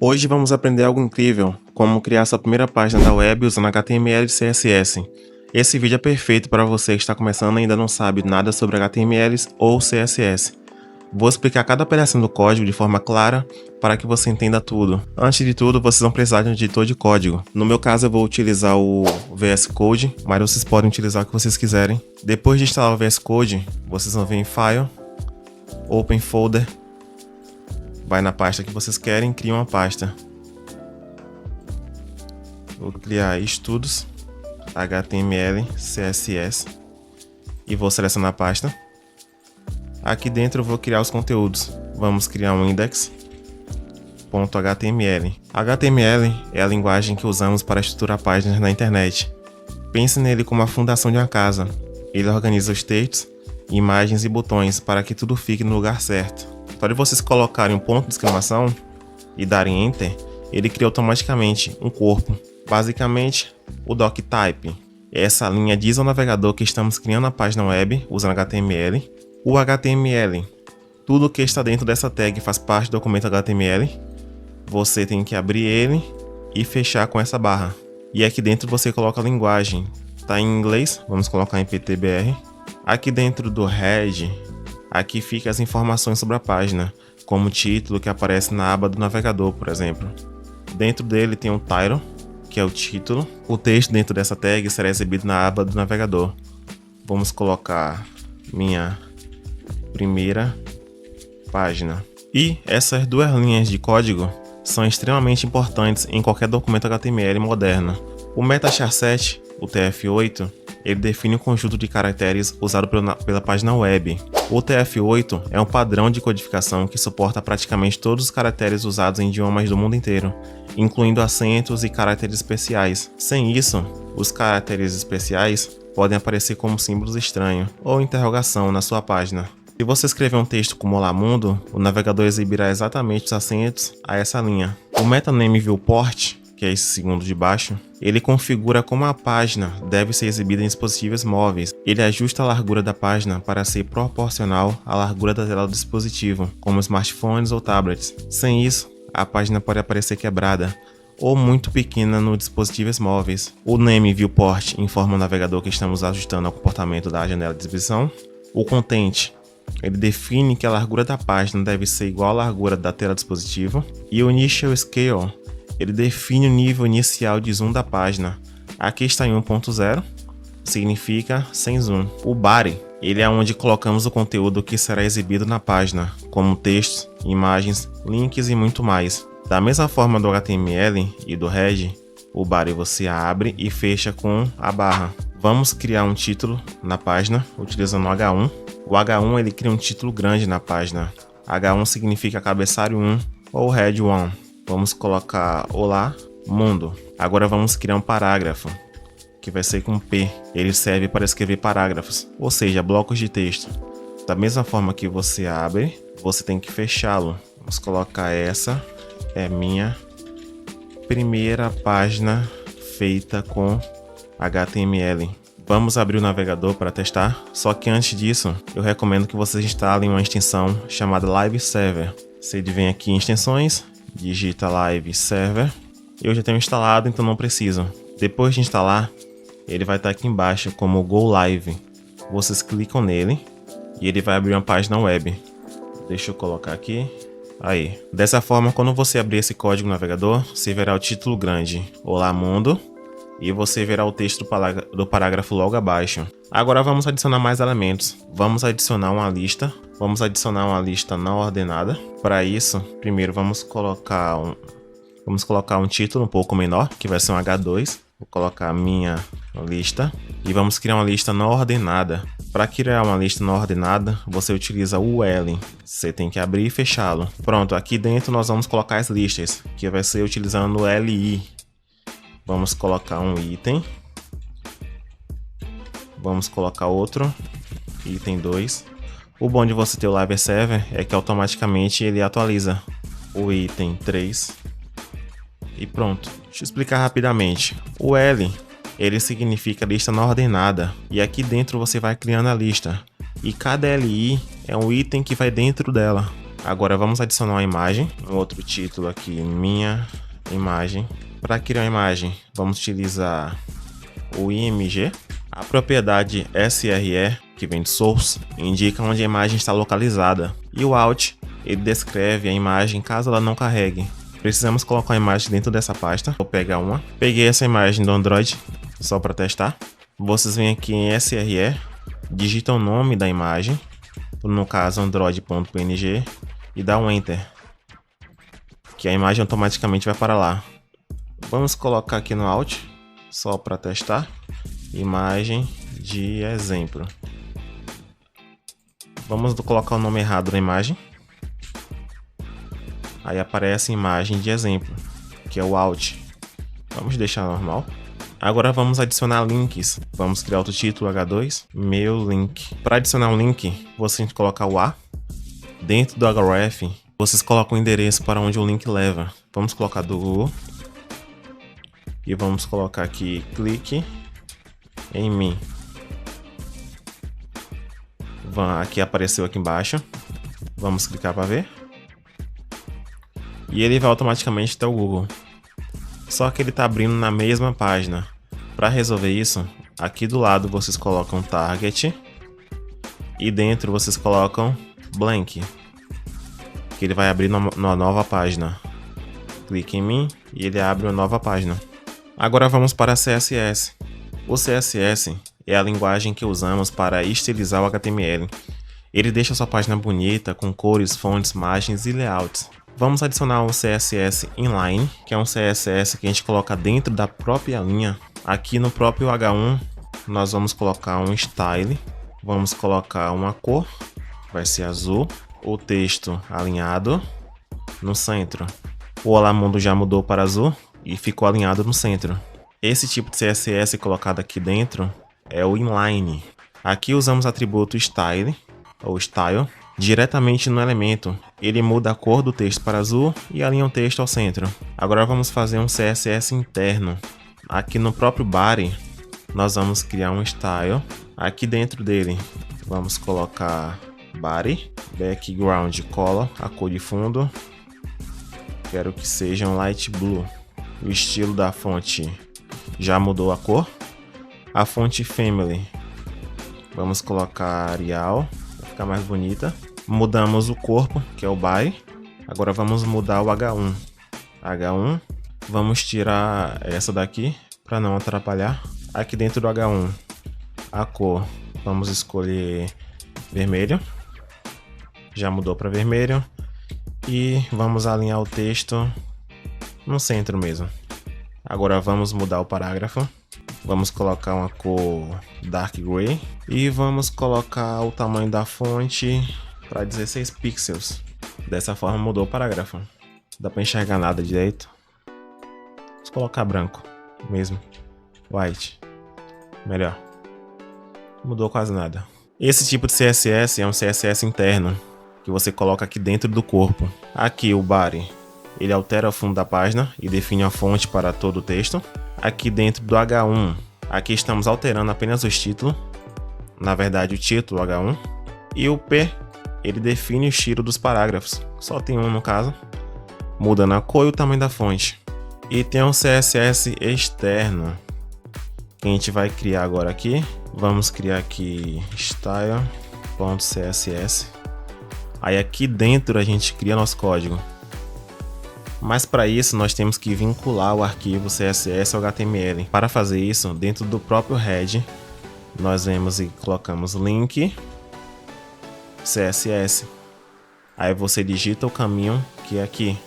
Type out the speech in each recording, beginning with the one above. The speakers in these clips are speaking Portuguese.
Hoje vamos aprender algo incrível, como criar sua primeira página da web usando HTML e CSS. Esse vídeo é perfeito para você que está começando e ainda não sabe nada sobre HTML ou CSS. Vou explicar cada pedacinho do código de forma clara para que você entenda tudo. Antes de tudo, vocês vão precisar de um editor de código. No meu caso, eu vou utilizar o VS Code, mas vocês podem utilizar o que vocês quiserem. Depois de instalar o VS Code, vocês vão vir em File, Open Folder, vai na pasta que vocês querem, cria uma pasta. Vou criar Estudos, HTML, CSS e vou selecionar a pasta. Aqui dentro eu vou criar os conteúdos. Vamos criar um index.html. HTML é a linguagem que usamos para estruturar páginas na internet. Pense nele como a fundação de uma casa. Ele organiza os textos, imagens e botões para que tudo fique no lugar certo. Só de vocês colocarem um ponto de exclamação e darem Enter, ele cria automaticamente um corpo. Basicamente, o doctype. Essa linha diz ao navegador que estamos criando a página web usando HTML. O HTML, tudo que está dentro dessa tag faz parte do documento HTML. Você tem que abrir ele e fechar com essa barra. E aqui dentro você coloca a linguagem. Está em inglês, vamos colocar em PTBR. Aqui dentro do head, aqui fica as informações sobre a página, como o título que aparece na aba do navegador, por exemplo. Dentro dele tem um title, que é o título. O texto dentro dessa tag será exibido na aba do navegador. Vamos colocar minha primeira página. E essas duas linhas de código são extremamente importantes em qualquer documento HTML moderno. O metachar7, o TF8, ele define o conjunto de caracteres usado pela página web. O TF8 é um padrão de codificação que suporta praticamente todos os caracteres usados em idiomas do mundo inteiro, incluindo acentos e caracteres especiais. Sem isso, os caracteres especiais podem aparecer como símbolos estranhos ou interrogação na sua página. Se você escrever um texto como Olá Mundo, o navegador exibirá exatamente os acentos a essa linha. O metaname viewport, que é esse segundo de baixo, ele configura como a página deve ser exibida em dispositivos móveis. Ele ajusta a largura da página para ser proporcional à largura da tela do dispositivo, como smartphones ou tablets. Sem isso, a página pode aparecer quebrada ou muito pequena nos dispositivos móveis. O name viewport informa o navegador que estamos ajustando ao comportamento da janela de exibição. O content, ele define que a largura da página deve ser igual à largura da tela do dispositivo. E o initial scale, ele define o nível inicial de zoom da página. Aqui está em 1.0, significa sem zoom. O body, ele é onde colocamos o conteúdo que será exibido na página, como textos, imagens, links e muito mais. Da mesma forma do HTML e do head, o body você abre e fecha com a barra. Vamos criar um título na página utilizando o H1. O H1 ele cria um título grande na página. H1 significa cabeçalho 1 ou head 1. Vamos colocar Olá Mundo. Agora vamos criar um parágrafo, que vai ser com P. Ele serve para escrever parágrafos, ou seja, blocos de texto. Da mesma forma que você abre, você tem que fechá-lo. Vamos colocar essa é minha primeira página feita com HTML. Vamos abrir o navegador para testar, só que antes disso, eu recomendo que vocês instalem uma extensão chamada Live Server. Você vem aqui em extensões, digita Live Server. Eu já tenho instalado, então não preciso. Depois de instalar, ele vai estar aqui embaixo como Go Live. Vocês clicam nele e ele vai abrir uma página web. Deixa eu colocar aqui. Aí. Dessa forma, quando você abrir esse código no navegador, você verá o título grande, Olá Mundo, e você verá o texto do parágrafo logo abaixo. Agora vamos adicionar mais elementos. Vamos adicionar uma lista. Vamos adicionar uma lista não ordenada. Para isso, primeiro vamos colocar um título um pouco menor, que vai ser um H2. Vou colocar minha lista e vamos criar uma lista não ordenada. Para criar uma lista não ordenada, você utiliza o L. Você tem que abrir e fechá-lo. Pronto, aqui dentro nós vamos colocar as listas, que vai ser utilizando o LI. Vamos colocar um item. Vamos colocar outro. Item 2. O bom de você ter o Live Server é que automaticamente ele atualiza o item 3. E pronto. Deixa eu explicar rapidamente. O L, ele significa lista não ordenada. E aqui dentro você vai criando a lista. E cada LI é um item que vai dentro dela. Agora vamos adicionar uma imagem, um outro título aqui, minha imagem. Para criar uma imagem, vamos utilizar o IMG. A propriedade SRE, que vem de Source, indica onde a imagem está localizada. E o Alt, ele descreve a imagem caso ela não carregue. Precisamos colocar a imagem dentro dessa pasta. Vou pegar uma. Peguei essa imagem do Android, só para testar. Vocês vêm aqui em SRE, digitam o nome da imagem, no caso android.png, e dá um Enter, que a imagem automaticamente vai para lá. Vamos colocar aqui no Alt, só para testar, imagem de exemplo. Vamos colocar o nome errado na imagem. Aí aparece imagem de exemplo, que é o Alt. Vamos deixar normal. Agora vamos adicionar links. Vamos criar outro título H2, meu link. Para adicionar um link, você tem que colocar o A. Dentro do href, vocês colocam o endereço para onde o link leva. Vamos colocar do Google. E vamos colocar aqui, clique em mim. Aqui apareceu aqui embaixo. Vamos clicar para ver. E ele vai automaticamente até o Google. Só que ele está abrindo na mesma página. Para resolver isso, aqui do lado vocês colocam target. E dentro vocês colocam blank, que ele vai abrir numa nova página. Clique em mim e ele abre uma nova página. Agora vamos para CSS. O CSS é a linguagem que usamos para estilizar o HTML. Ele deixa sua página bonita com cores, fontes, margens e layouts. Vamos adicionar o CSS inline, que é um CSS que a gente coloca dentro da própria linha. Aqui no próprio H1 nós vamos colocar um style, vamos colocar uma cor, vai ser azul, o texto alinhado no centro. O Olá Mundo já mudou para azul e ficou alinhado no centro. Esse tipo de CSS colocado aqui dentro é o inline. Aqui usamos o atributo style ou style diretamente no elemento. Ele muda a cor do texto para azul e alinha o texto ao centro. Agora vamos fazer um CSS interno. Aqui no próprio body nós vamos criar um style. Aqui dentro dele vamos colocar body, background color, a cor de fundo. Quero que seja um light blue. O estilo da fonte já mudou a cor. A fonte family vamos colocar Arial para ficar mais bonita. Mudamos o corpo, que é o body. Agora vamos mudar o H1. H1, vamos tirar essa daqui para não atrapalhar. Aqui dentro do H1, a cor, vamos escolher vermelho. Já mudou para vermelho. E vamos alinhar o texto no centro mesmo. Agora vamos mudar o parágrafo. Vamos colocar uma cor dark gray. E vamos colocar o tamanho da fonte para 16 pixels. Dessa forma mudou o parágrafo. Dá para enxergar nada direito. Vamos colocar branco mesmo. White. Melhor. Mudou quase nada. Esse tipo de CSS é um CSS interno que você coloca aqui dentro do corpo. Aqui o body, ele altera o fundo da página e define a fonte para todo o texto. Aqui dentro do H1, aqui estamos alterando apenas os títulos. Na verdade o título H1. E o P, ele define o estilo dos parágrafos. Só tem um no caso. Mudando a cor e o tamanho da fonte. E tem um CSS externo que a gente vai criar agora aqui. Vamos criar aqui style.css. Aí aqui dentro a gente cria nosso código. Mas para isso nós temos que vincular o arquivo CSS ao HTML. Para fazer isso, dentro do próprio head, nós vemos e colocamos link CSS. Aí você digita o caminho que é aqui.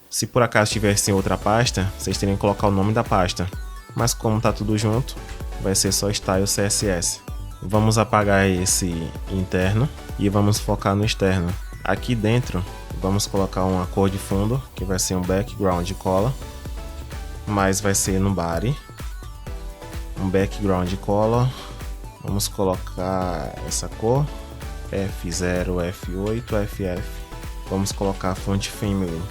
Se por acaso tivesse em outra pasta, vocês teriam que colocar o nome da pasta. Mas como tá tudo junto, vai ser só style CSS. Vamos apagar esse interno e vamos focar no externo. Aqui dentro vamos colocar uma cor de fundo, que vai ser um background color, mas vai ser no body. Um background color. Vamos colocar essa cor F0, F8, FF. Vamos colocar a fonte family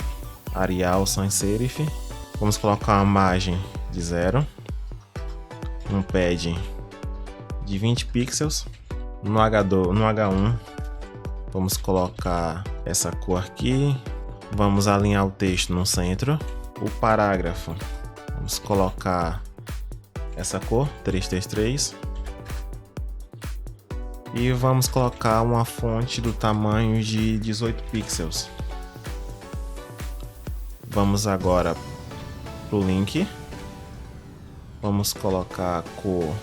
Arial sans serif. Vamos colocar uma margem de 0. Um pad de 20 pixels. No H1 Vamos colocar essa cor aqui. Vamos alinhar o texto no centro. O parágrafo, vamos colocar essa cor, 333. E vamos colocar uma fonte do tamanho de 18 pixels. Vamos agora para o link. Vamos colocar a cor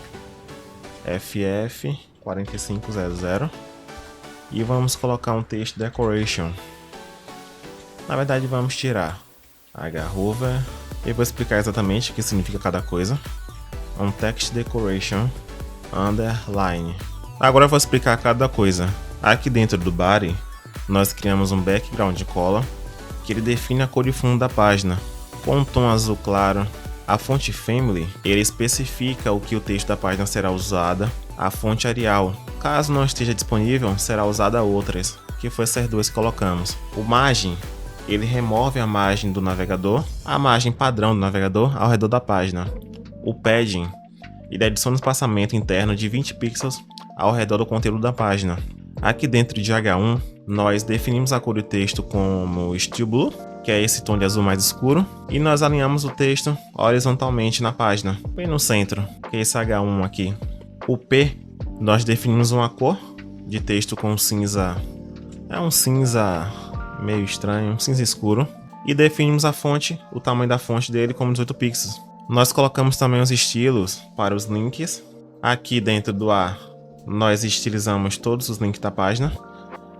FF4500. E vamos colocar um texto decoration. Na verdade, vamos tirar hover. Eu vou explicar exatamente o que significa cada coisa. Um text decoration underline. Agora eu vou explicar cada coisa. Aqui dentro do body, nós criamos um background color que ele define a cor de fundo da página com um tom azul claro. A fonte family, ele especifica o que o texto da página será usada. A fonte Arial, caso não esteja disponível, será usada outras, que foi essas duas que colocamos. O margin, ele remove a margem do navegador, a margem padrão do navegador ao redor da página. O padding, ele adiciona um espaçamento interno de 20 pixels ao redor do conteúdo da página. Aqui dentro de H1, nós definimos a cor do texto como Steel Blue, que é esse tom de azul mais escuro, e nós alinhamos o texto horizontalmente na página, bem no centro, que é esse H1 aqui. O P, nós definimos uma cor de texto com cinza, é um cinza meio estranho, um cinza escuro, e definimos a fonte, o tamanho da fonte dele como 18 pixels. Nós colocamos também os estilos para os links. Aqui dentro do A, nós estilizamos todos os links da página.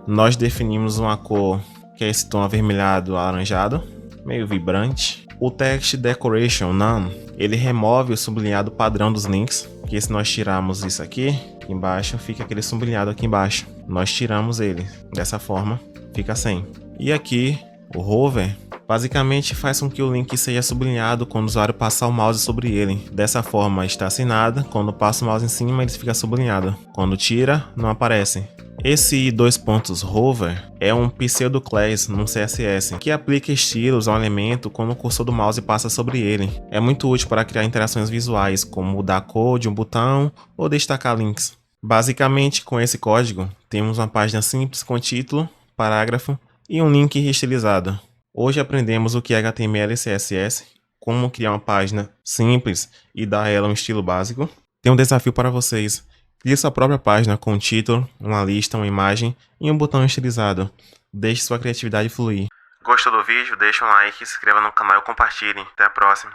Nós definimos uma cor que é esse tom avermelhado alaranjado, meio vibrante. O text decoration none, ele remove o sublinhado padrão dos links, que se nós tirarmos isso aqui embaixo, fica aquele sublinhado aqui embaixo. Nós tiramos ele, dessa forma fica sem. E aqui o hover basicamente faz com que o link seja sublinhado quando o usuário passar o mouse sobre ele. Dessa forma está sem nada, quando passa o mouse em cima ele fica sublinhado, quando tira não aparece. Esse dois pontos hover é um pseudo class no CSS que aplica estilos a um elemento quando o cursor do mouse passa sobre ele. É muito útil para criar interações visuais, como mudar a cor de um botão ou destacar links. Basicamente, com esse código, temos uma página simples com título, parágrafo e um link estilizado. Hoje aprendemos o que é HTML e CSS, como criar uma página simples e dar a ela um estilo básico. Tem um desafio para vocês. Crie sua própria página com um título, uma lista, uma imagem e um botão estilizado. Deixe sua criatividade fluir. Gostou do vídeo? Deixe um like, se inscreva no canal e compartilhe. Até a próxima.